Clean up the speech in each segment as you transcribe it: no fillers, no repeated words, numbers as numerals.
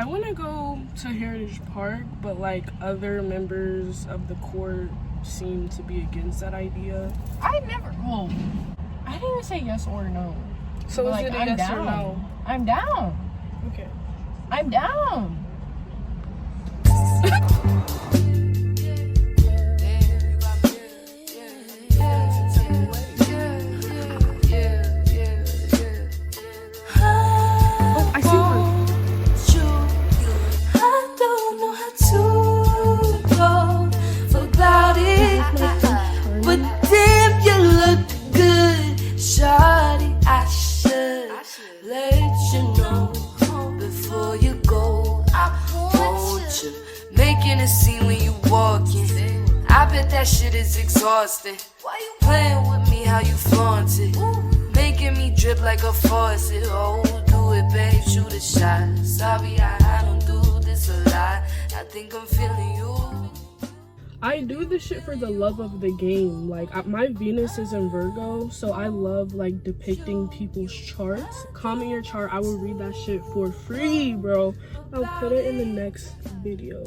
I want to go to Heritage Park, but like other members of the court seem to be against that idea. I didn't even say yes or no. So is it a yes or no? I'm down. Okay. I'm down. That shit is exhausting. Why you playing with me? How you flaunt it? Making me drip like a faucet. Oh, do it, babe, shoot a shot. Sorry, I don't do this a lot. I think I'm feeling you. I do this shit for the love of the game. Like, my Venus is in Virgo, so I love like depicting people's charts. Comment your chart, I will read that shit for free, bro. I'll put it in the next video.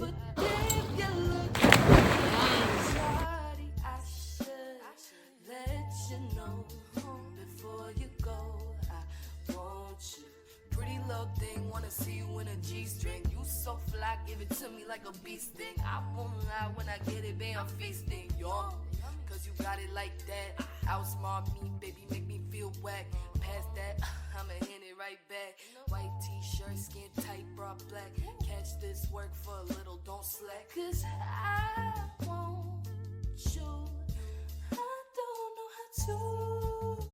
Thing, wanna see you in a G-string. You so fly, give it to me like a bee sting. I won't lie, when I get it, babe, I'm feasting. Yo, cause you got it like that. Outsmart me, baby, make me feel whack. Past that, I'ma hand it right back. White t-shirt, skin tight, bra black. Catch this work for a little, don't slack. Cause I want you. I don't know how to